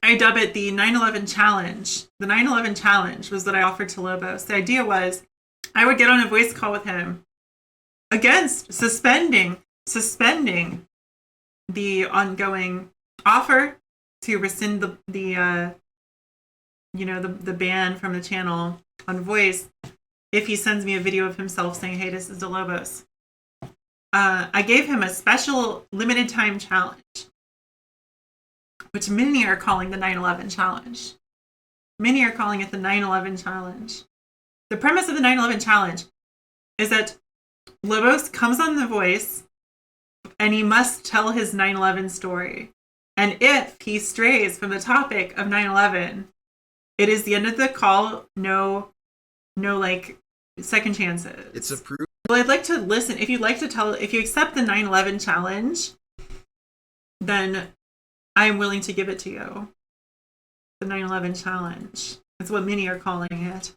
I dub it the 9/11 challenge. The 9/11 challenge was what I offered to Lobos. The idea was I would get on a voice call with him against suspending the ongoing offer to rescind the ban from the channel on voice if he sends me a video of himself saying, "Hey, this is the Lobos." I gave him a special limited time challenge, which many are calling the 9/11 challenge. Many are calling it the 9/11 challenge. The premise of the 9/11 challenge is that Lobos comes on The Voice and he must tell his 9/11 story. And if he strays from the topic of 9/11, it is the end of the call. No, like second chances. It's approved. Well, I'd like to listen. If you'd like to tell, if you accept the 9/11 challenge, then I'm willing to give it to you. The 9/11 challenge. That's what many are calling it.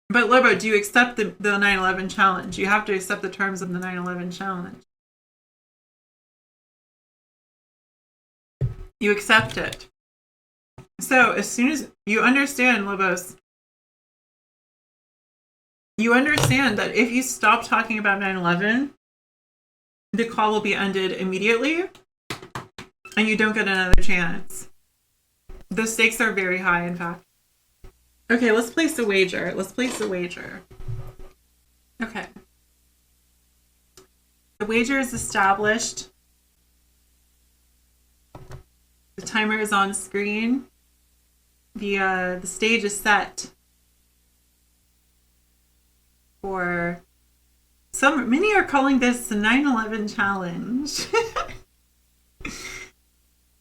But Lobo, do you accept the 9/11 challenge? You have to accept the terms of the 9/11 challenge. You accept it. So as soon as you understand, Lobos, you understand that if you stop talking about 9/11, the call will be ended immediately and you don't get another chance. The stakes are very high, in fact. Okay, let's place a wager. Okay. The wager is established. The timer is on screen. The stage is set for many are calling this the 9/11 challenge.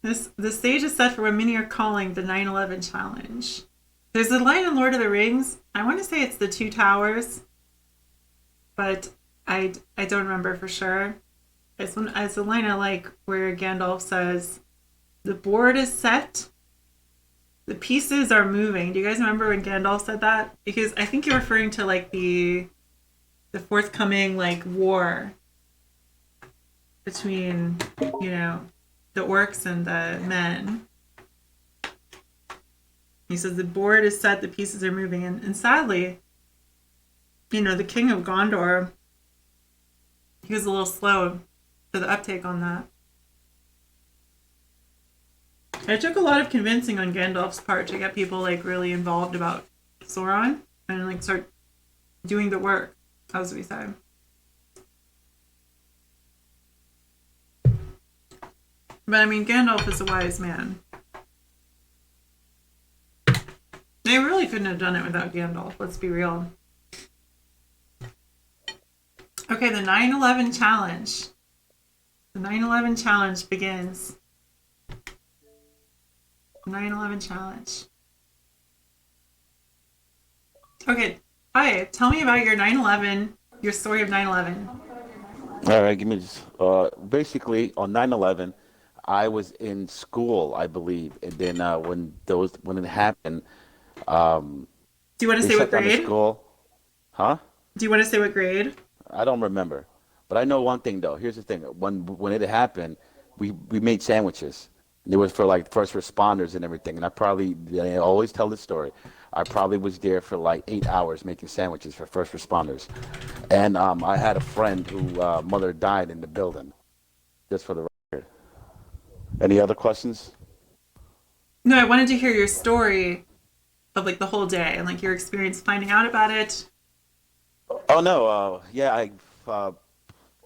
The stage is set for what many are calling the 9/11 challenge. There's a line in Lord of the Rings. I want to say it's the Two Towers, but I don't remember for sure. It's a line I like where Gandalf says, "The board is set. The pieces are moving." Do you guys remember when Gandalf said that? Because I think you're referring to like the forthcoming like war between, the orcs and the men. He says the board is set, the pieces are moving, and sadly, the king of Gondor, he was a little slow to the uptake on that. It took a lot of convincing on Gandalf's part to get people like really involved about Sauron and like start doing the work, as we say. But I mean, Gandalf is a wise man. They really couldn't have done it without Gandalf, let's be real. Okay, the 9/11 challenge. The 9/11 challenge begins. 9/11 challenge. Okay, hi, tell me about your 9/11, your story of 9/11. All right, give me this. Basically, on 9/11, I was in school, I believe, and then when it happened, Do you want to they say what shut down the grade? school. Huh? Do you want to say what grade? I don't remember, but I know one thing though. Here's the thing: when it happened, we made sandwiches. And it was for like first responders and everything. And I always tell this story. I probably was there for like 8 hours making sandwiches for first responders. And I had a friend who mother died in the building. Just for the record. Any other questions? No, I wanted to hear your story of like the whole day and like your experience finding out about it. Oh no, yeah, I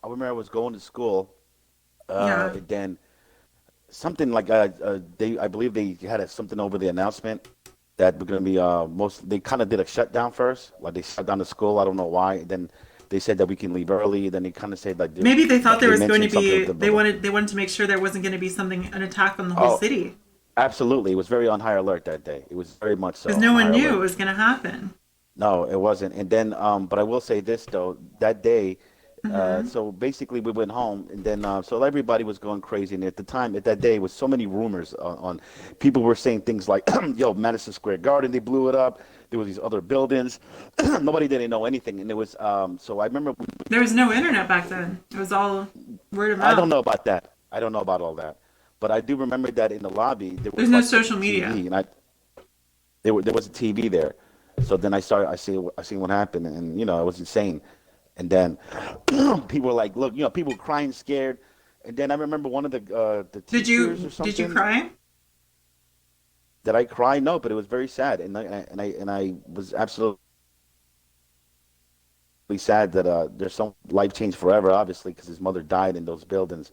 remember I was going to school, Yeah. and then something like I believe they had something over the announcement that we're gonna be they kind of did a shutdown first, like they shut down the school. I don't know why. Then they said that we can leave early. Then they kind of said like Maybe they thought there they was going to mentioned something with be the they wanted to make sure there wasn't going to be an attack on the whole oh, city absolutely, it was very on high alert that day. It was very much so because no on high one knew it alert. was going to happen. No, it wasn't. And then, but I will say this though, that day, Mm-hmm. so basically we went home, and then so everybody was going crazy. And at the time, at that day, was so many rumors on people were saying things like, "Yo, Madison Square Garden, they blew it up. There were these other buildings. Nobody didn't know anything." And it was so I remember. There was no internet back then. It was all word of I don't mouth. know about that. I don't know about all that. But I do remember that in the lobby there There's was no like a social media. TV, and there was a TV there. So then I seen what happened, and it was insane. And then people were like, look, people were crying, scared. And then I remember one of the teachers or Did you something. cry? Did I cry? No, but it was very sad, and I was absolutely sad that there's some life changed forever, obviously, because his mother died in those buildings.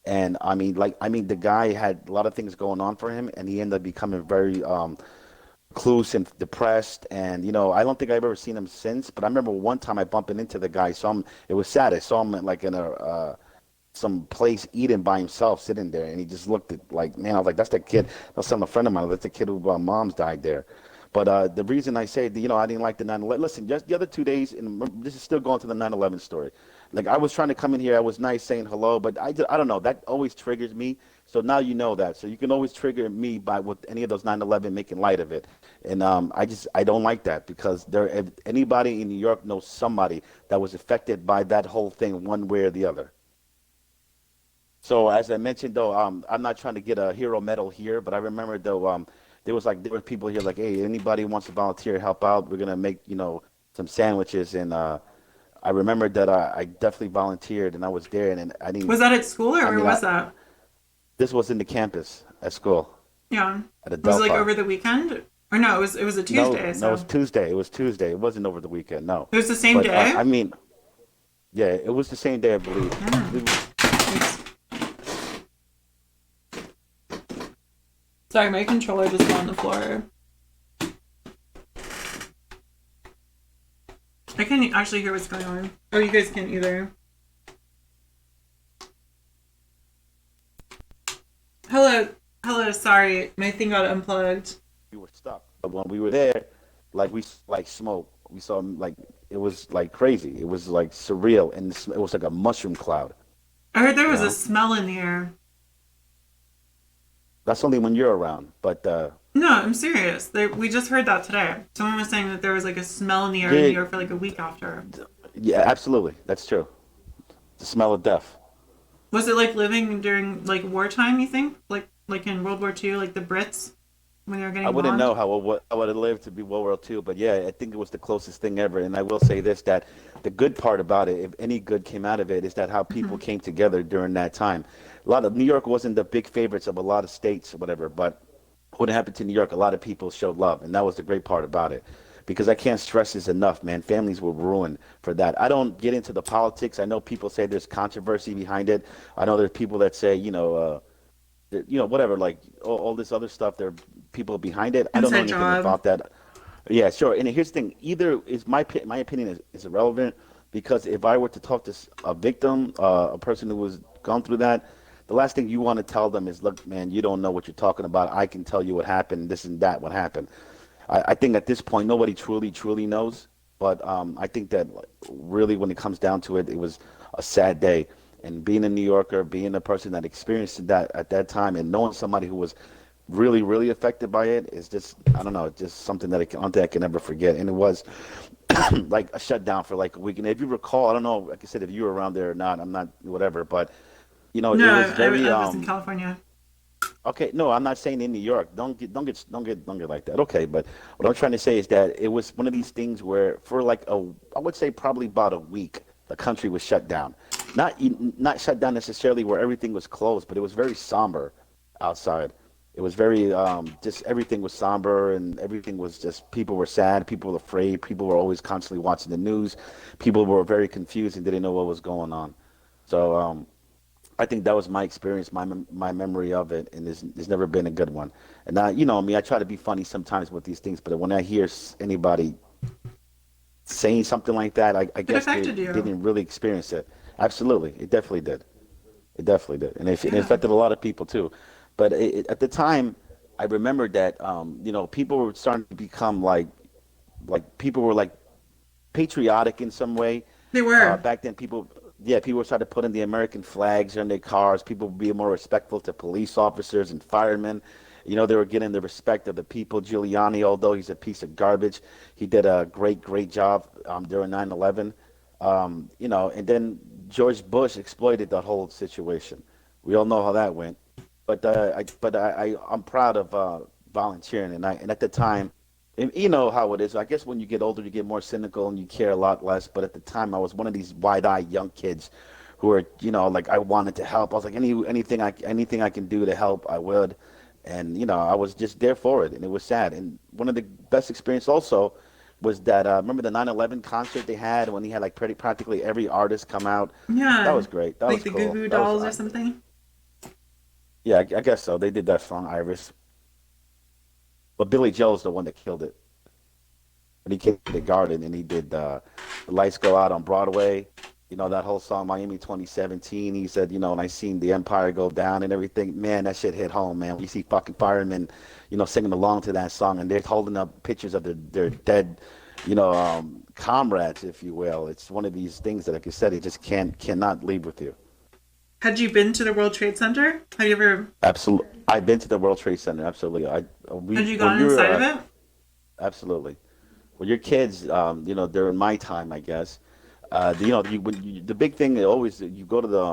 And I mean, the guy had a lot of things going on for him, and he ended up becoming very recluse and depressed. And I don't think I've ever seen him since. But I remember one time I bumping into the guy. Saw him. It was sad. I saw him like in a some place eating by himself, sitting there, and he just looked at like, man, I was like, that's the kid. I was telling a friend of mine, that's the kid who mom's died there. But the reason I say, I didn't like the 9/11. Listen, just the other 2 days, and this is still going to the 9/11 story. Like I was trying to come in here, I was nice saying hello, but I don't know. That always triggers me. So now you know that. So you can always trigger me by with any of those 9/11 making light of it. And I don't like that because if anybody in New York knows somebody that was affected by that whole thing one way or the other. So as I mentioned though, I'm not trying to get a hero medal here, but I remember though, there were people here like, hey, anybody wants to volunteer, help out, we're gonna make some sandwiches, and I remember that I definitely volunteered, and I was there, and I didn't. Was that at school or I where mean, was that? this was in the campus at school Yeah. at Was it like Adelphi. over the weekend? Or no, it was a No, Tuesday, no, it was so Tuesday. It was Tuesday. It wasn't over the weekend. No, it was the same but day? I mean, yeah, it was the same day, I believe. I Yeah. believe it was. Oops. Sorry, my controller just fell on the floor. I can't actually hear what's going on. Oh, you guys can't either. Hello, hello. Sorry, my thing got unplugged. We were stuck. But when we were there, like we like smoke. We saw like it was like crazy. It was like surreal, and it was like a mushroom cloud. I heard there You was a know, smell in the air. that's only when you're around. But No, I'm serious. We just heard that today. Someone was saying that there was like a smell in the air in New yeah, York for like a week after. yeah, absolutely, that's true. The smell of death. Was it like living during like wartime? You think like in World War II, like the Brits when they were I getting wouldn't bombed? know how I would have lived to be World War II, but yeah, I think it was the closest thing ever. And I will say this, that the good part about it, if any good came out of it, is that how people Hmm. came together during that time. A lot of New York wasn't the big favorites of a lot of states or whatever, but what happened to New York, a lot of people showed love, and that was the great part about it. Because I can't stress this enough, man. Families were ruined for that. I don't get into the politics. I know people say there's controversy behind it. I know there's people that say, whatever, like all this other stuff. There are people behind it. I don't know Inside anything job. about that. Yeah, sure. And here's the thing: either is my opinion is irrelevant because if I were to talk to a victim, a person who was gone through that, the last thing you want to tell them is, "Look, man, you don't know what you're talking about. I can tell you what happened. This and that, what happened." I think at this point nobody truly knows. But I think that like, really, when it comes down to it, it was a sad day. And being a New Yorker, being a person that experienced that at that time, and knowing somebody who was really affected by it is just I don't know, it's just something that I don't think I can ever forget. And it was like a shutdown for like a week. And if you recall, I don't know, like I said, if you were around there or not, I'm not whatever, but No, it was very I was in California. okay, no, I'm not saying in New York. Don't get like that. Okay, but what I'm trying to say is that it was one of these things where for like I would say probably about a week, the country was shut down. Not shut down necessarily where everything was closed, but it was very somber outside. It was very just everything was somber and everything was just people were sad, people were afraid, people were always constantly watching the news, people were very confused and didn't know what was going on. So I think that was my experience, my memory of it, and there's never been a good one. And me, I try to be funny sometimes with these things, but when I hear anybody saying something like that, I It guess they affected you. didn't really experience it. Absolutely, it definitely did. It definitely did, and it Yeah. affected a lot of people too. But at the time, I remembered that people were starting to become like people were like patriotic in some way. They were. Back then, people started putting the American flags on their cars. People were being more respectful to police officers and firemen. They were getting the respect of the people. Giuliani, although he's a piece of garbage, he did a great job during 9/11. And then George Bush exploited that whole situation. We all know how that went. I'm proud of volunteering, and at the time, and you know how it is. I guess when you get older, you get more cynical and you care a lot less. But at the time, I was one of these wide-eyed young kids who are, like I wanted to help. I was like, anything I can do to help, I would. And I was just there for it, and it was sad. And one of the best experience also was that remember the 9/11 concert they had when he had like practically every artist come out. That Yeah, was great. That like was the Goo cool. Goo That was Dolls or something. yeah, I guess so. They did that song Iris, but Billy Joel's the one that killed it. When he came to the Garden and he did the Lights Go Out on Broadway. That whole song Miami 2017. He said, when I seen the Empire go down and everything, man, that shit hit home, man. You see fucking firemen, singing along to that song, and they're holding up pictures of their dead, comrades, if you will. It's one of these things that, like I said, it just cannot leave with you. Had you been to the World Trade Center? Have you ever? Absolutely, I've been to the World Trade Center. Absolutely, Had you when gone you're inside of it? absolutely. Well, your kids, during my time, I guess, the big thing always you go to the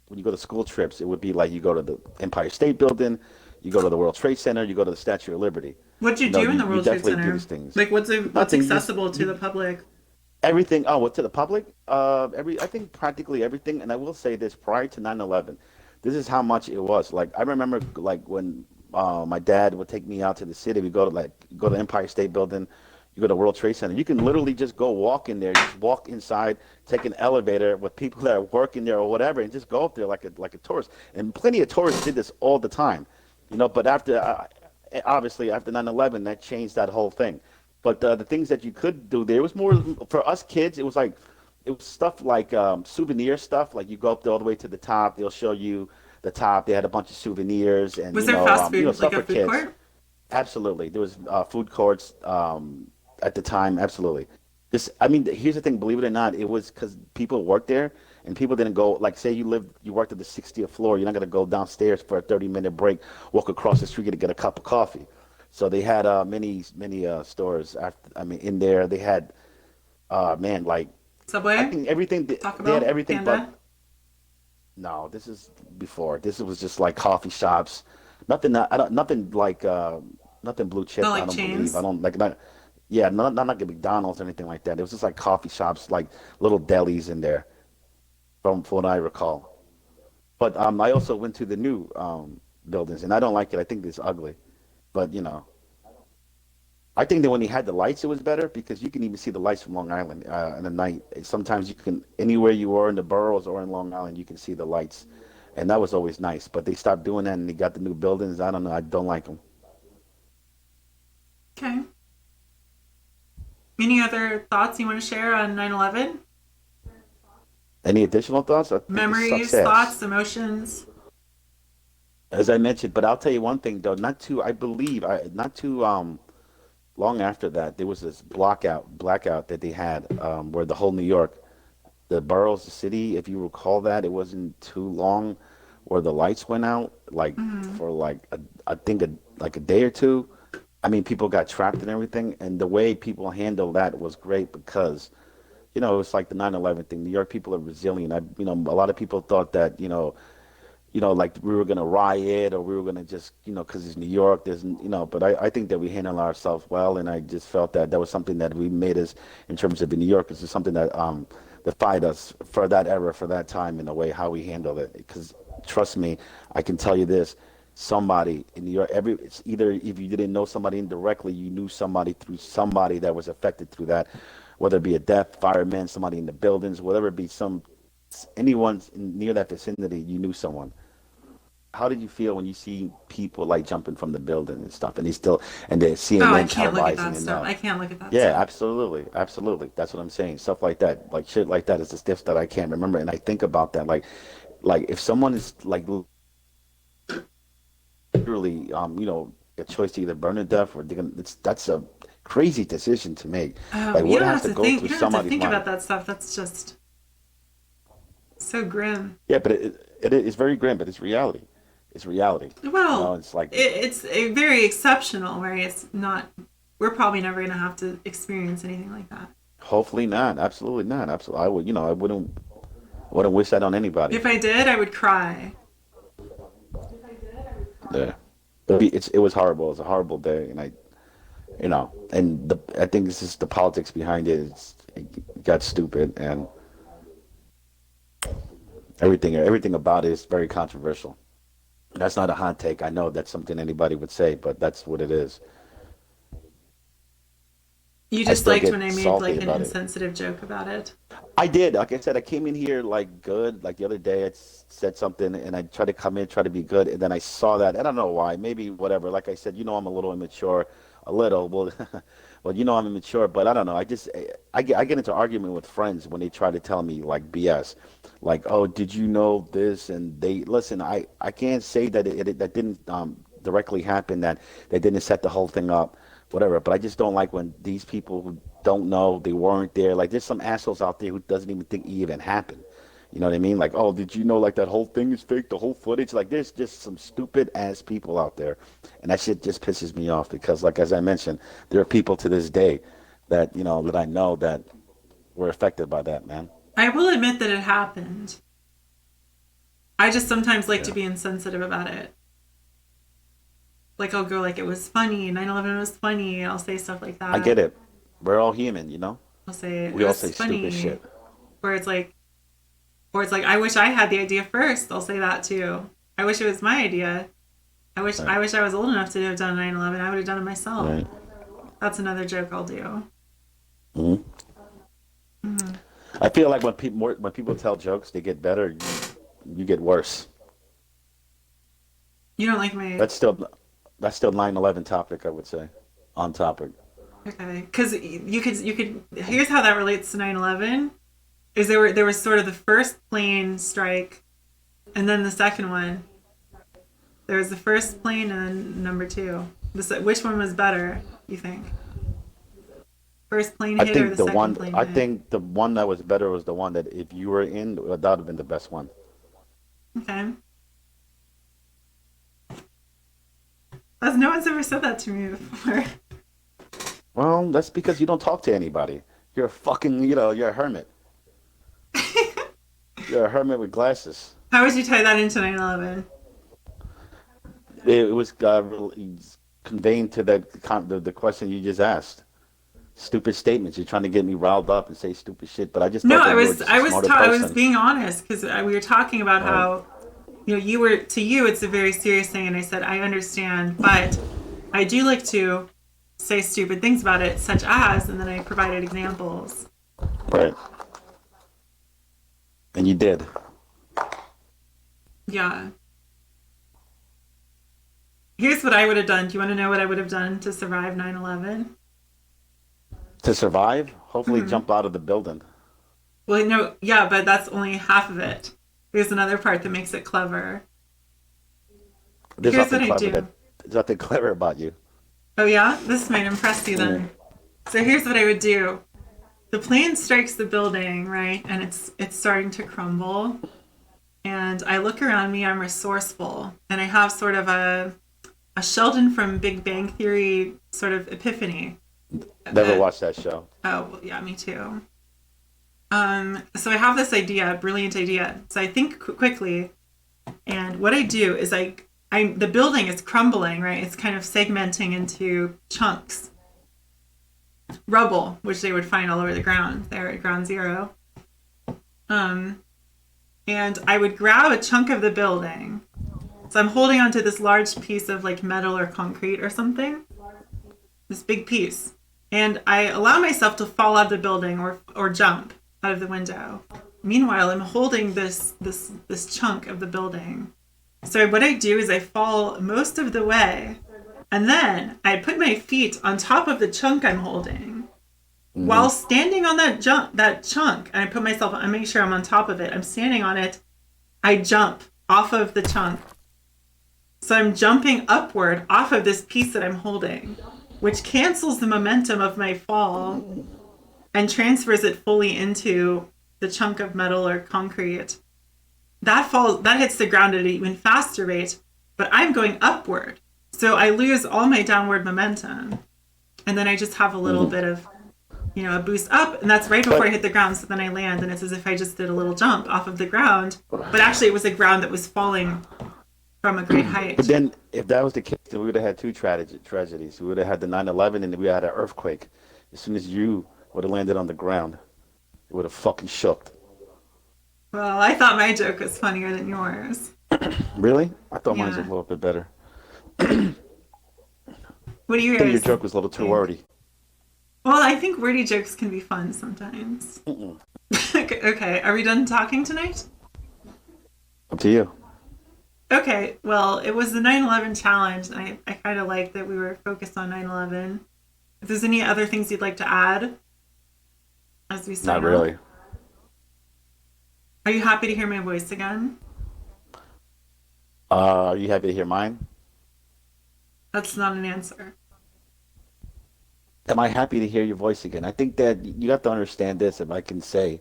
when you go to school trips, it would be like you go to the Empire State Building, you go to the World Trade Center, you go to the Statue of Liberty. What'd you do in the You World Trade definitely do these Center? things. Like, what's Nothing, you just accessible to you the public? everything. Oh, what to the public? I think practically everything. And I will say this: prior to 9/11, this is how much it was. Like I remember, like when my dad would take me out to the city. We go to Empire State Building. You go to World Trade Center. You can literally just go walk in there, just walk inside, take an elevator with people that are working there or whatever, and just go up there like a tourist. And plenty of tourists did this all the time, But obviously after 9/11, that changed that whole thing. But the things that you could do there was more for us kids. It was stuff like souvenir stuff. Like you go up there all the way to the top, they'll show you the top. They had a bunch of souvenirs and Was there fast like stuff a for food kids. court? Absolutely, there was food courts at the time. Absolutely. I mean, here's the thing. Believe it or not, it was because people worked there, and people didn't go. Like, say you worked at the 60th floor. You're not gonna go downstairs for a 30-minute break, walk across the street to get a cup of coffee. So they had many stores. After, I mean, in there they had man, like I Subway, think everything Taco they had Bell, everything but Panda. no. This is before. This was just like coffee shops. Nothing like nothing blue chip. Not I like don't believe. I chains. don't like not. Yeah, not like a McDonald's or anything like that. It was just like coffee shops, like little delis in there, from what I recall. But I also went to the new buildings, and I don't like it. I think it's ugly. But I think that when he had the lights, it was better because you can even see the lights from Long Island in the night. Sometimes you can anywhere you were in the boroughs or in Long Island, you can see the lights, and that was always nice. But they stopped doing that, and they got the new buildings. I don't know. I don't like them. Okay. Any other thoughts you want to share on 9/11? Any additional thoughts? I think it sucks Memories, ass. thoughts, emotions? As I mentioned, but I'll tell you one thing though. I believe, not too long after that, there was this blackout that they had where the whole New York, the boroughs, the city, if you recall that, it wasn't too long where the lights went out, like Mm-hmm. for like I think like a day or two. I mean, people got trapped and everything, and the way people handled that was great because it's like the 9/11 thing. New York people are resilient. A lot of people thought that like we were gonna riot or we were gonna just, because it's New York. But I think that we handle ourselves well, and I just felt that that was something that we made us in terms of the New Yorkers. Is something that defied us for that era, for that time, in a way how we handled it. Because trust me, I can tell you this: somebody in New York, it's either if you didn't know somebody indirectly, you knew somebody through somebody that was affected through that, whether it be a death, fireman, somebody in the buildings, whatever it be, anyone near that vicinity, you knew someone. How did you feel when you see people like jumping from the building and stuff, and they're Oh, I CNN can't look at televising that and stuff. I can't look at that yeah, stuff. absolutely. That's what I'm saying. Stuff like that, like shit like that is the stuff that I can't remember, and I think about that, like if someone is like literally, a choice to either burn to death or that's a crazy decision to make. Like You what don't has have to to go think. through You don't have to somebody's think about mind? that stuff. That's just so grim. Yeah, but it is very grim, but it's reality. It's reality. Well, It's like it's a very exceptional where it's not. We're probably never going to have to experience anything like that. hopefully not. Absolutely not. Absolutely, I would. I wouldn't wish that on anybody. If I did, I would cry. Yeah. It was horrible. It was a horrible day, and and I think it's just the politics behind it. It got stupid, and everything about it is very controversial. That's not a hot take. I know that's something anybody would say, but that's what it is. You I just still liked when get I made salty like an about it. insensitive joke about it. I did. Like I said, I came in here like good. Like the other day, said something, and I tried to come in, try to be good, and then I saw that. I don't know why. Maybe whatever. Like I said, I'm a little immature, a little. Well, well, I'm immature, but I don't know. I get into argument with friends when they try to tell me like BS, like, oh, did you know this? And they listen. I can't say that that didn't directly happen. That they didn't set the whole thing up, whatever. But I just don't like when these people who don't know, they weren't there. Like there's some assholes out there who doesn't even think it even happened. You know what I mean? Like, oh, did you know like that whole thing is fake, the whole footage? Like there's just some stupid ass people out there. And that shit just pisses me off because like as I mentioned, there are people to this day that, that I know that were affected by that, man. I will admit that it happened. I just sometimes like to Yeah. be insensitive about it. Like I'll go like it was funny, 9/11 was funny. I'll say stuff like I that. get it. We're all human. I'll say it We all was say stupid funny. shit. Or it's like, I wish I had the idea first. I'll say that too. I wish it was my idea. Right. I wish I was old enough to have done 9/11. I would have done it myself. Right. That's another joke I'll do. hmm Mm-hmm. I feel like when people tell jokes, they get better. You get worse. You don't like my That's still that's still 9/11 topic, I would say. On topic. okay? Because you could. Here's how that relates to 9/11. Is there was sort of the first plane strike, and then the second one. There was the first plane and then number two. Which one was better? You think? First plane hit or the second plane I hit? think the one that was better was the one that if you were in, that would have been the best one. Okay. As no one's ever said that to me before. Well, that's because you don't talk to anybody. You're a fucking, you're a hermit. You're a hermit with glasses. How would you tie that into 9/11? It was conveying to the question you just asked. Stupid statements. You're trying to get me riled up and say stupid shit, but I just No, thought that you were just a smarter I was person. being honest because we were talking about Right. how you were to you it's a very serious thing, and I said I understand, but I do like to say stupid things about it, such as, and then I provided examples. Right. And you did. Yeah. Here's what I would have done. Do you want to know what I would have done to survive 9/11? To survive, hopefully Mm-hmm. jump out of the building. Well, no, yeah, but that's only half of it. There's another part that makes it clever. There's Here's nothing what I clever do. there's nothing clever about you. Oh, yeah? This might impress you Mm. then. So here's what I would do. The plane strikes the building, right? And it's starting to crumble. And I look around me, I'm resourceful. And I have sort of a Sheldon from Big Bang Theory sort of epiphany. Never Uh, watched that show. oh, well, yeah, me too. So I have this idea, brilliant idea. So I think quickly, and what I do is the building is crumbling, right? It's kind of segmenting into chunks, rubble, which they would find all over the ground there at ground zero. Um, and I would grab a chunk of the building. So I'm holding onto this large piece of like metal or concrete or something, this big piece, and I allow myself to fall out of the building or jump out of the window. Meanwhile, I'm holding this chunk of the building. So what I do is I fall most of the way, and then I put my feet on top of the chunk I'm holding. Hmm. While standing on that chunk, and I make sure I'm on top of it. I'm standing on it. I jump off of the chunk. So I'm jumping upward off of this piece that I'm holding, which cancels the momentum of my fall and transfers it fully into the chunk of metal or concrete. That hits the ground at an even faster rate, but I'm going upward. So I lose all my downward momentum. And then I just have a little Hmm. bit of, a boost up, and that's right before I But hit the ground. So then I land, and it's as if I just did a little jump off of the ground. But actually, it was a ground that was falling from a great But height. then, if that was the case, then we would have had two tragedies. We would have had the 9/11, and then we had an earthquake. As soon as you would have landed on the ground, it would have fucking shook. Well, I thought my joke was funnier than yours. Really? I thought mine was a Yeah. little bit better. I What do you think your guys joke was a little too think? wordy. Well, I think wordy jokes can be fun sometimes. Mm-mm. Okay, are we done talking tonight? Up to you. Okay, well, it was the 9/11 challenge. And I kind of like that we were focused on 9/11. If there's any other things you'd like to add as we Not sign off, really. are you happy to hear my voice again? Are you happy to hear mine? That's not an answer. Am I happy to hear your voice again? I think that you have to understand this, if I can say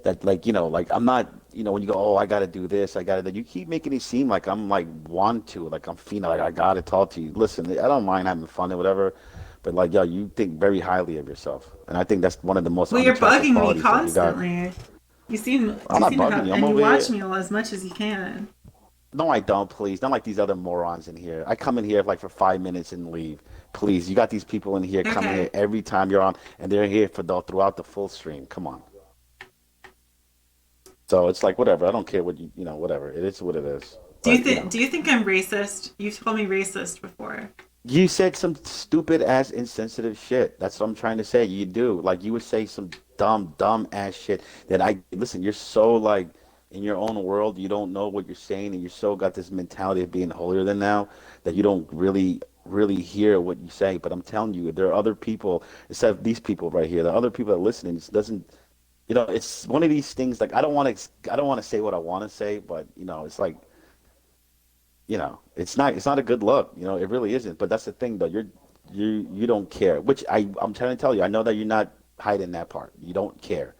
that, like, like I'm not, when you go, oh, I got to do this, I got to, you keep making it seem like I'm like want to, like I'm feeling like I got to talk to you. Listen, I don't mind having fun or whatever, but like, yo, you think very highly of yourself, and I think that's one of the most Well, you're unattractive bugging me qualities that you got. constantly. I'm You not seem to bugging have, you. I'm and you over watch here. me as much as you can. No, I don't, please. Not like these other morons in here. I come in here like for 5 minutes and leave. Please, you got these people in here coming here Okay. every time you're on, and they're here for throughout the full stream. Come on. So it's like whatever. I don't care what whatever. It is what it is. But Do you think I'm racist? You've called me racist before. you said some stupid ass insensitive shit. That's what I'm trying to say. You do. Like you would say some dumb ass shit that I listen, you're so like in your own world, you don't know what you're saying, and you're so got this mentality of being holier than thou that you don't really hear what you say. But I'm telling you, there are other people, except these people right here, the other people that are listening, it doesn't it's one of these things like I don't want to say what I want to say, but it's like it's not a good look. It really isn't. But that's the thing, though. You don't care, which I'm trying to tell you. I know that you're not hiding that part. You don't care,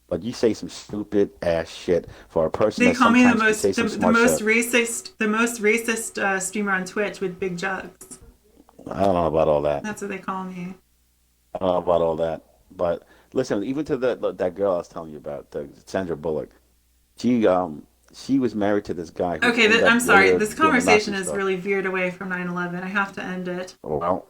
but you say some stupid ass shit for a person They that call me sometimes can say some the smart most shit. racist streamer on Twitch with big jugs. I don't know about all that. That's what they call me. I don't know about all that. But listen, even to that girl I was telling you about, the Sandra Bullock. She she was married to this guy who Okay, ended up I'm sorry. later This doing the Nazi conversation has stuff. really veered away from 9/11. I have to end it. Well,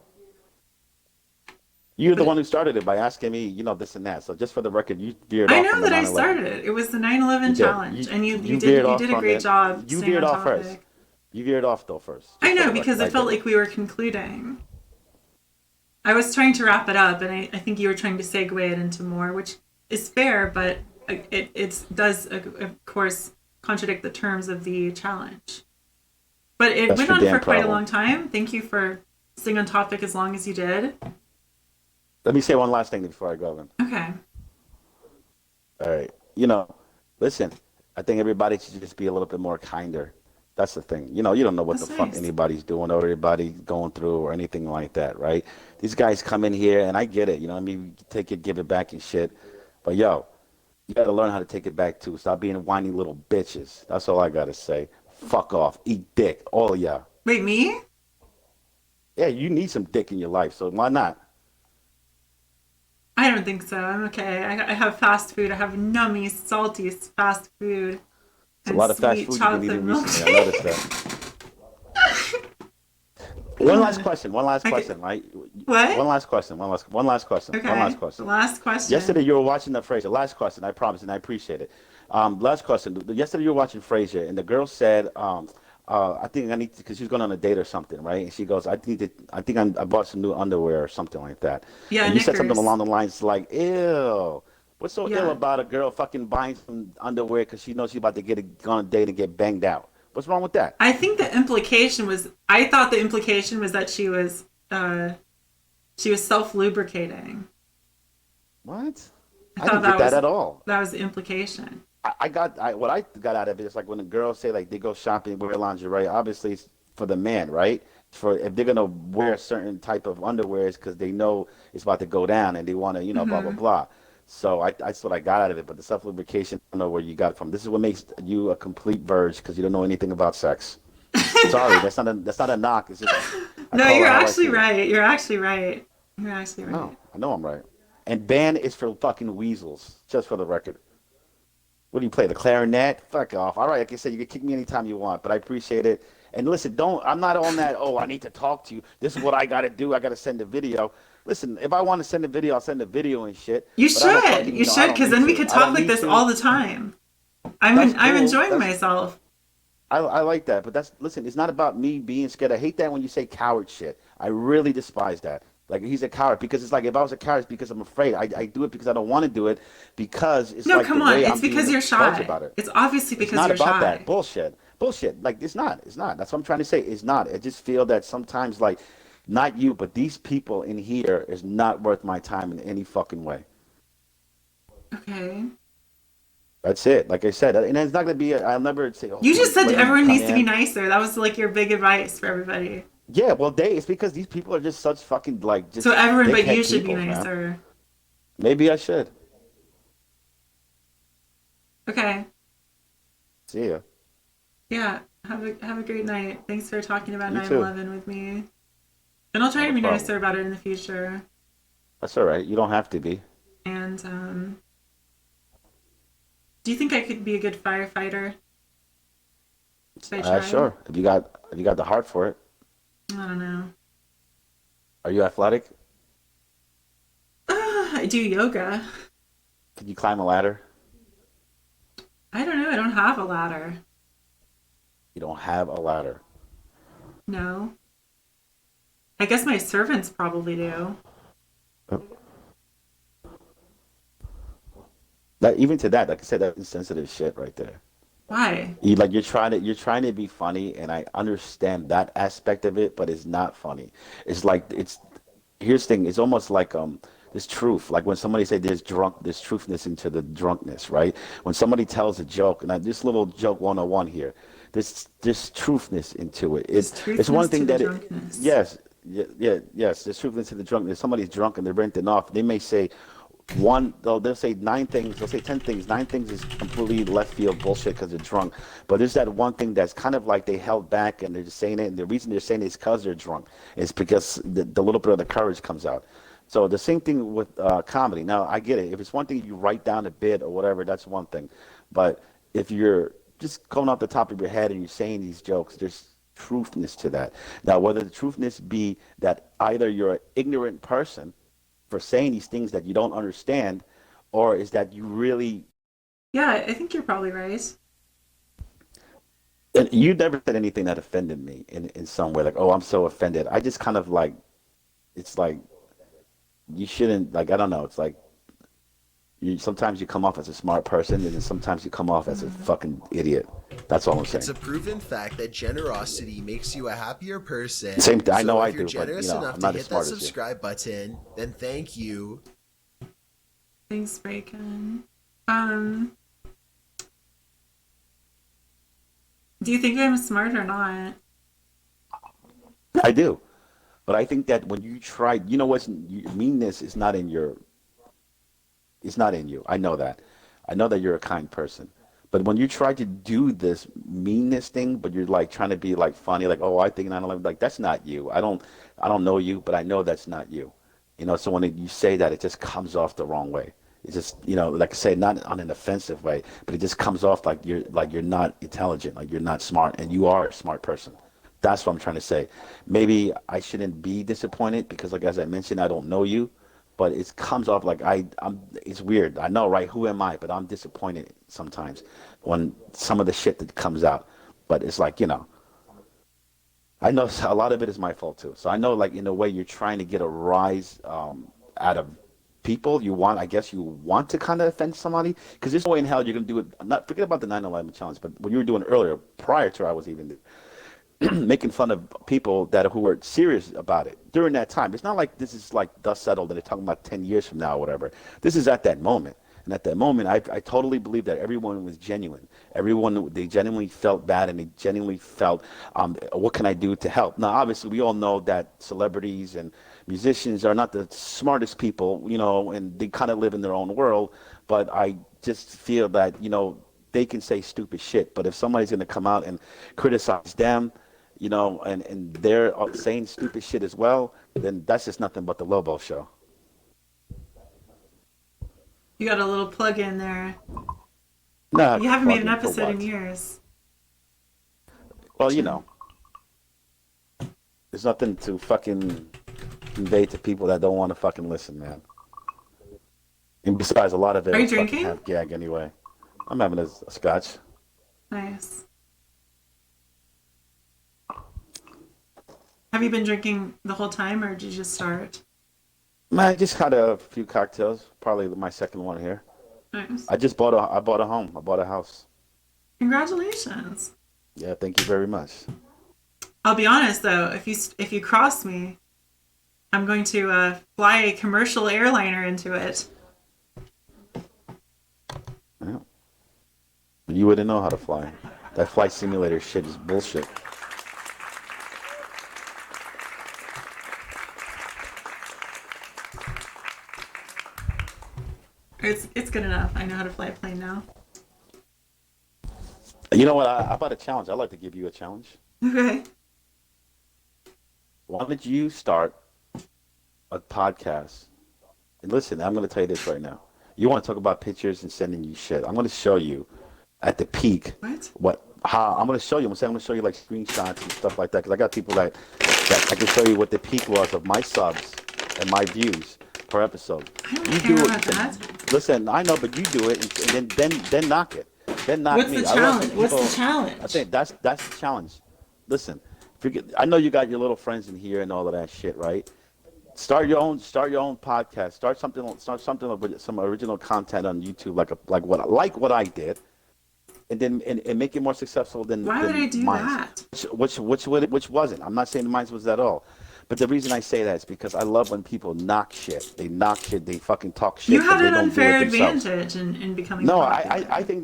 you're the But one who started it by asking me, this and that. So just for the record, you veered I off from know the that I 9/11. started it. It was the You 9/11 did. challenge, and You veered you off did a from great it. job You staying veered on off first. topic. You veered off though first, I just for know the because record. it I felt did. like we were concluding. I was trying to wrap it up, and I think you were trying to segue it into more, which is fair, but it does, of course, contradict the terms of the challenge. But it That's went your on damn for quite a problem. long time. Thank you for staying on topic as long as you did. Let me say one last thing before I go, then. Okay. All right. Listen, I think everybody should just be a little bit more kinder. That's the thing. You don't know what the That's fuck nice. anybody's doing or everybody's going through or anything like that, right? These guys come in here and I get it. What I mean, take it, give it back and shit. But yo, you got to learn how to take it back too. Stop being whiny little bitches. That's all I got to say. Fuck off. Eat dick. All of y'all. Wait, me? Yeah, you need some dick in your life, so why not? I don't think so. I'm okay. I have fast food. I have nummy, salty fast food It's a and lot of fast sweet food you've been chocolate eating recently. I noticed that. milkshake. One last question. One last Okay. question, right? One What? last question. One last question. One last Okay. The question. last question. Yesterday you were watching the Frasier. Last question, I promise, and I appreciate it. Last question. Yesterday you were watching Frasier, and the girl said, "I think I need to," because she was going on a date or something, right? And she goes, "I think that I bought some new underwear or something like that." Yeah, And you said something Knickers. along the lines like, "Ew, what's so ill Yeah. about a girl fucking buying some underwear because she knows she's about to go on a date and get banged out? What's wrong with that?" I think the implication was. I thought the implication was that she was self lubricating. What? I I thought didn't get that at all. that was the implication. What I got out of it is like when the girls say like they go shopping wear lingerie. Obviously, it's for the man, right? For if they're gonna wear a certain type of underwear, it's because they know it's about to go down and they want to, blah blah Hmm. blah. So that's what I got out of it. But the self lubrication, I don't know where you got it from. This is what makes you a complete virgin because you don't know anything about sex. Sorry, that's not a knock. It's just I No, call you're it how I actually see it. right. You're actually right. You're actually No, right. I know I'm right. And ban is for fucking weasels, just for the record. What do you play? The clarinet? Fuck off. All right, like I said, you can kick me anytime you want, but I appreciate it. And listen, don't. I'm not on that. Oh, I need to talk to you. This is what I got to do. I got to send a video. Listen, if I want to send a video, I'll send a video and shit. You But I don't should. fucking, You I should, don't because need then we to. could I talk don't like need this to. all the time. That's I'm cool. enjoying myself. I like that, but that's listen. It's not about me being scared. I hate that when you say coward shit. I really despise that. Like he's a coward because it's like if I was a coward, it's because I'm afraid. I do it because I don't want to do it because it's No, like the come on. way It's I'm being because you're approached shy. about it. It's obviously It's because not you're about that shy. bullshit. Bullshit. Like it's not. It's not. That's what I'm trying to say. It's not. I just feel that sometimes like not you, but these people in here is not worth my time in any fucking way. Okay. That's it. Like I said, and it's not gonna be. I'll never say, "Oh, You just please said let me everyone come needs to be in." nicer. That was like your big advice for everybody. Yeah, well, it's because these people are just such fucking like So just everyone but you dickhead should be people, man. nicer. Maybe I should. Okay. See ya. Yeah. Have a great night. Thanks for talking about You nine too. 11 with me. And I'll try Not to a be problem. nicer about it in the future. That's all right. You don't have to be. And do you think I could be a good firefighter if I tried? Sure. If you got the heart for it. I don't know. Are you athletic? I do yoga. Can you climb a ladder? I don't know. I don't have a ladder. You don't have a ladder. No. I guess my servants probably do. That even to that, like I said, that's insensitive shit right there. Why? You're trying to be funny, and I understand that aspect of it, but it's not funny. It's like it's here's the thing. It's almost like this truth. Like when somebody say there's truthness into the drunkenness, right? When somebody tells a joke, and this little joke 101 here, this truthness into it. There's It's one truthness to thing the that drunkenness. yes, yes, there's truthness to the drunkenness. Somebody's drunk and they're renting off. They may say one they'll say nine things, they'll say 10 things, nine things is completely left field bullshit because they're drunk, but there's that one thing that's kind of like they held back and they're just saying it, and the reason they're saying it is because they're drunk. It's because the little bit of the courage comes out. So the same thing with comedy. Now I get it, if it's one thing you write down a bit or whatever, that's one thing, but if you're just going off the top of your head and you're saying these jokes, there's truthness to that. Now whether the truthness be that either you're an ignorant person for saying these things that you don't understand, or is that you really Yeah, I think you're probably right. and you never said anything that offended me in some way, like, oh, I'm so offended. I just kind of like it's like you shouldn't like I don't know, it's like you sometimes you come off as a smart person and then sometimes you come off as a fucking idiot. That's all I'm It's saying. a proven fact that generosity makes you a happier person. Same thing. I know So I if you're do, but generous enough I'm to not as hit that smart as you. subscribe button, then thank you. Thanks, Bacon. Um, do you think I'm smart or not? I do. But I think that when you try, meanness is not in your it's not in you. I know that. I know that you're a kind person. But when you try to do this meanness thing, but you're like trying to be like funny, like, oh, I think 9/11, like that's not you. I don't know you, but I know that's not you. So when you say that, it just comes off the wrong way. It's just, like I say, not on an offensive way, but it just comes off like you're not intelligent, like you're not smart, and you are a smart person. That's what I'm trying to say. Maybe I shouldn't be disappointed because, like as I mentioned, I don't know you, but it comes off like I'm. It's weird. I know, right? Who am I? But I'm disappointed sometimes when some of the shit that comes out. But it's like I know a lot of it is my fault too. So I know, like in a way, you're trying to get a rise out of people. I guess you want to kind of offend somebody because there's no way in hell you're gonna do it. Not forget about the 9/11 challenge, but what you were doing earlier, prior to I was even making fun of people who were serious about it during that time. It's not like this is like dust settled and they're talking about 10 years from now or whatever. This is at that moment. And at that moment, I totally believe that everyone was genuine. Everyone, they genuinely felt bad and they genuinely felt, what can I do to help? Now, obviously, we all know that celebrities and musicians are not the smartest people, and they kind of live in their own world. But I just feel that, they can say stupid shit. But if somebody's going to come out and criticize them, and they're saying stupid shit as well, then that's just nothing but the Lobo show. You got a little plug in there. Nah, You haven't made plug an in for episode in what? years. Well, Chill. There's nothing to fucking convey to people that don't want to fucking listen, man. And besides, a lot of it Are you is fucking drinking? half gag anyway. I'm having a scotch. Nice. Have you been drinking the whole time, or did you just start? Man, I just had a few cocktails. Probably my second one here. Nice. I bought a home. I bought a house. Congratulations. Yeah, thank you very much. I'll be honest though, if you cross me, I'm going to fly a commercial airliner into it. Yeah. You wouldn't know how to fly. That flight simulator shit is bullshit. It's good enough. I know how to fly a plane now. You know what? I bought a challenge. I'd like to give you a challenge. Okay. Why don't you start a podcast? And listen, I'm going to tell you this right now. You want to talk about pictures and sending you shit. I'm going to show you at the peak how I'm going to show you. I'm going to show you like screenshots and stuff like that because I got people that I can show you what the peak was of my subs and my views per episode. I don't You care do about it. that. Listen, I know, but you do it and then knock it. Then knock What's me. the I love challenge? when What's people- the challenge? I think that's the challenge. Listen, I know you got your little friends in here and all of that shit, right? Start your own podcast. Start something with some original content on YouTube, like what I did, and then and make it more successful than Why would I do mine. that? Which wasn't. I'm not saying mine was at all. But the reason I say that is because I love when people knock shit. They knock shit. They fucking talk shit. You had but they an don't do it unfair themselves. advantage in becoming No, popular. I think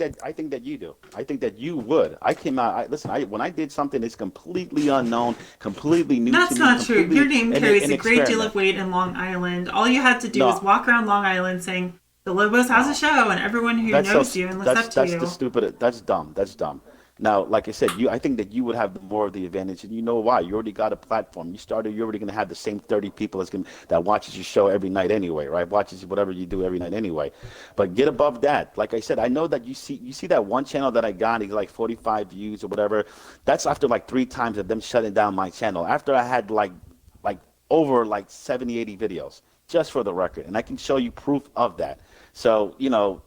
that you do. I think that you would. I came out. When I did something that's completely unknown, completely new That's to me, not true. completely Your name carries an a great deal experiment. of weight in Long Island. All you had to do No. is walk around Long Island saying, the Lobos has a show, and everyone who knows you and looks up to that's you. the stupid. That's dumb. That's dumb. Now, like I said, I think that you would have more of the advantage, and you know why? You already got a platform. You're already going to have the same 30 people that watches your show every night anyway, right? Watches whatever you do every night anyway. But get above that. Like I said, I know that you see that one channel that I got, it's like 45 views or whatever. That's after like 3 times of them shutting down my channel. After I had like over like 70, 80 videos, just for the record, and I can show you proof of that. So,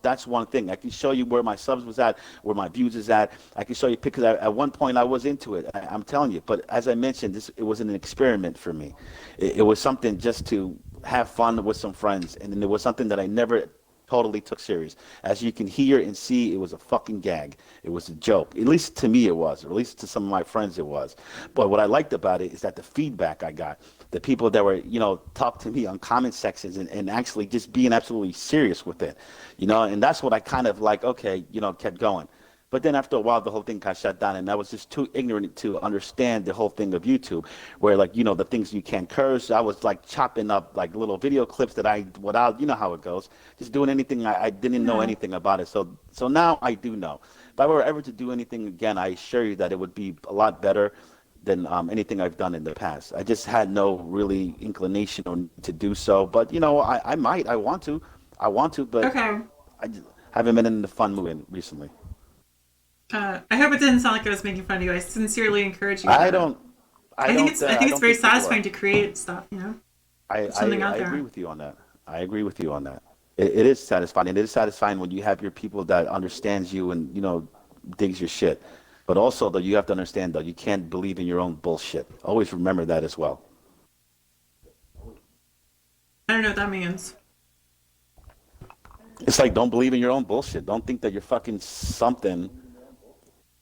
that's one thing. I can show you where my subs was at, where my views is at. I can show you because at one point I was into it. I'm telling you. But as I mentioned, it was an experiment for me. It was something just to have fun with some friends. And then it was something that I never totally took serious. As you can hear and see, it was a fucking gag. It was a joke. At least to me it was, or at least to some of my friends it was. But what I liked about it is that the feedback I got, the people that were, talk to me on comment sections and actually just being absolutely serious with it, and that's what I kind of kept going. But then after a while, the whole thing got shut down, and I was just too ignorant to understand the whole thing of YouTube, where the things you can't curse. I was like chopping up like little video clips without, how it goes, just doing anything. I didn't know anything about it. So now I do know. If I were ever to do anything again, I assure you that it would be a lot better than anything I've done in the past. I just had no really inclination to do so. But, I might. I want to, but Okay. I just haven't been in the fun mood recently. I hope it didn't sound like I was making fun of you. I sincerely encourage you. I think it's very satisfying to create stuff, I something out there. agree with you on that. It is satisfying. It is satisfying when you have your people that understands you and digs your shit. But also, though, you have to understand, though, you can't believe in your own bullshit. Always remember that as well. I don't know what that means. It's like, don't believe in your own bullshit. Don't think that you're fucking something.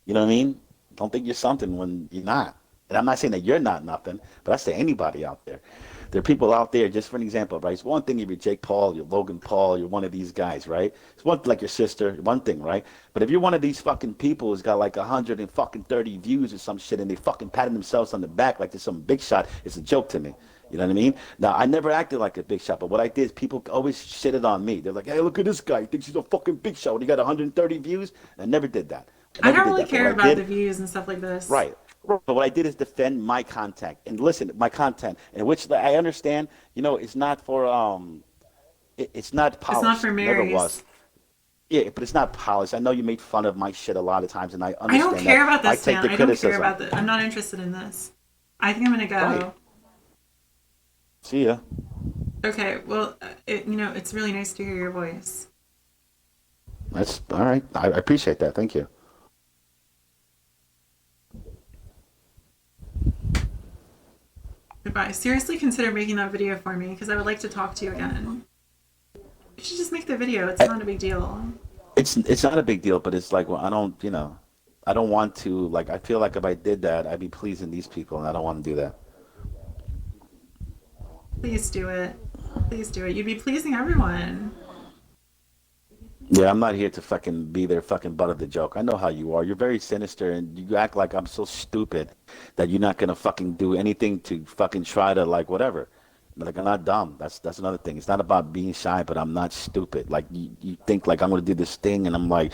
You know what I mean? Don't think you're something when you're not. And I'm not saying that you're not nothing, but I say anybody out there. There are people out there, just for an example, right? It's one thing if you're Jake Paul, you're Logan Paul, you're one of these guys, right? It's one like your sister, one thing, right? But if you're one of these fucking people who's got like 130 views or some shit and they fucking patting themselves on the back like they're some big shot, it's a joke to me. You know what I mean? Now, I never acted like a big shot, but what I did is people always shitted on me. They're like, hey, look at this guy. He thinks he's a fucking big shot when he got 130 views. I never did that. I don't really care about the views and stuff like this. Right. But what I did is defend my content and listen, my content, in which I understand, it's not for, it's not polished. It's not for Marys. Never was. Yeah, but it's not polished. I know you made fun of my shit a lot of times, and I understand I don't care that. about this, I take man. the I don't criticism. care about this. I'm not interested in this. I think I'm gonna go. Right. See ya. Okay, well, it's really nice to hear your voice. That's all right. I appreciate that. Thank you. Goodbye. Seriously consider making that video for me because I would like to talk to you again. You should just make the video. It's not a big deal. It's not a big deal, but it's like, well, I don't, I don't want to, like, I feel like if I did that, I'd be pleasing these people, and I don't want to do that. Please do it. Please do it. You'd be pleasing everyone. Yeah, I'm not here to fucking be their fucking butt of the joke. I know how you are. You're very sinister, and you act like I'm so stupid that you're not gonna fucking do anything to fucking try to like whatever. Like I'm not dumb. That's another thing. It's not about being shy, but I'm not stupid. Like you think like I'm gonna do this thing, and I'm like,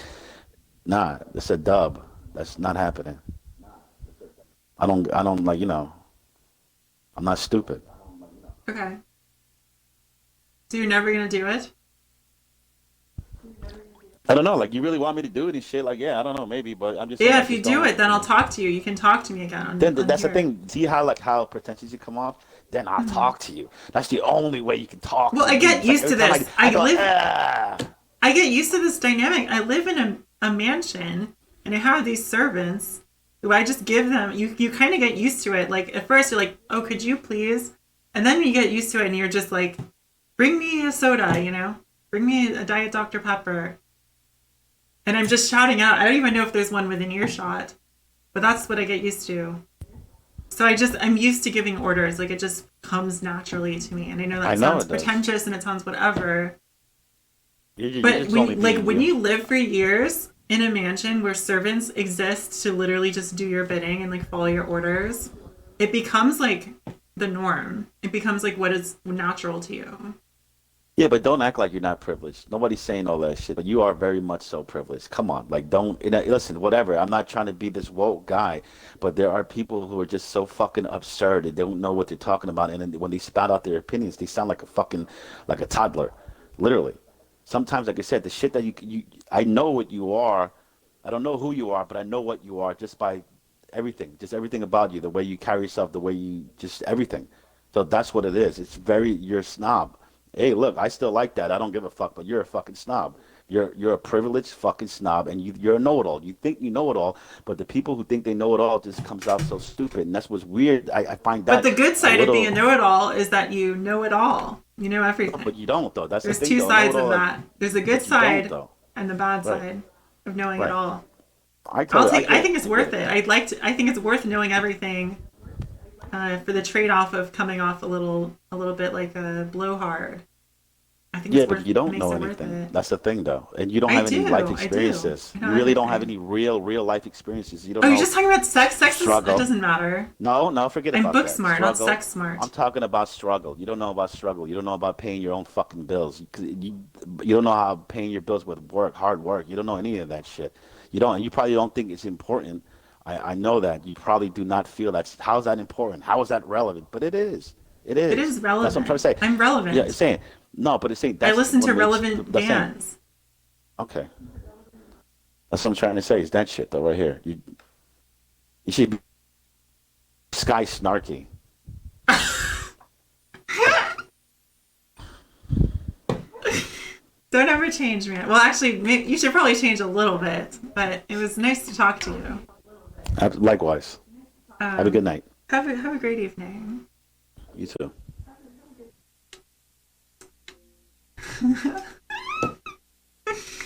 nah, it's a dub. That's not happening. I don't like I'm not stupid. Okay. So you're never gonna do it? I don't know. Like you really want me to do it and shit? Like yeah, I don't know, maybe, but I'm just saying. Yeah, I if you just do don't. it, then I'll talk to you. You can talk to me again Then on that's the here. thing. See how like how pretentious you come off? Then I'll talk to you. That's the only way you can talk Well, to I me. get It's like used to every time this. I go, ah. I get used to this dynamic. I live in a mansion and I have these servants who I just give them. You kind of get used to it. Like at first you're like, oh, could you please? And then you get used to it and you're just like, bring me a soda, bring me a Diet Dr. Pepper. And I'm just shouting out. I don't even know if there's one within earshot, but that's what I get used to. So I'm used to giving orders. Like it just comes naturally to me. And I know I that know sounds it does. pretentious and it sounds whatever. You're But just only being when you. you live for years in a mansion where servants exist to literally just do your bidding and like follow your orders, it becomes like the norm. It becomes like what is natural to you. Yeah, but don't act like you're not privileged. Nobody's saying all that shit, but you are very much so privileged. Come on, like don't listen. Whatever. I'm not trying to be this woke guy, but there are people who are just so fucking absurd. They don't know what they're talking about, and then when they spout out their opinions, they sound like a fucking like a toddler, literally. Sometimes, like I said, the shit that I know what you are. I don't know who you are, but I know what you are just by everything, just everything about you, the way you carry yourself, the way you just everything. So that's what it is. You're a snob. Hey, look, I still like that. I don't give a fuck, but you're a fucking snob. You're a privileged fucking snob, and you're a know-it-all. You think you know it all, but the people who think they know it all just comes out so stupid, and that's what's weird. I find But that the good a side of being little. a know-it-all is that you know it all. You know But everything. you don't though. That's the There's thing two though. Know it sides of all, that. There's a good but you don't side though. and the bad Right, side of knowing it right. all. I totally, I I get think it. it's I get worth it. it. I think it's worth knowing everything for the trade-off of coming off a little bit like a blowhard. I think Yeah, it's but worth you it don't makes know it worth anything. it. That's the thing, though. And you don't have any life I do. experiences. I know You really don't have everything. any real life experiences. You don't Oh, you're know just talking about sex? It struggle. doesn't matter. No, no, forget I'm about book that. smart, not Struggle. sex I'm smart. talking about struggle. You don't know about struggle. You don't know about paying your own fucking bills. You don't know how paying your bills with work, hard work. You don't know any of that shit. You don't. You probably don't think it's important. I know that. You probably do not feel that. How's that important? How is that relevant? But it is. It It is. is That's what I'm trying to relevant. say. I'm Yeah, it's relevant. saying. No, but it's saying I that's listen what to makes. relevant That's saying. bands. Okay. That's what I'm trying to say. Is that shit though right here? You should be sky snarky. Don't ever change, man. Well, actually, you should probably change a little bit, but it was nice to talk to you. Likewise. Have a good night. Have a great evening. You too.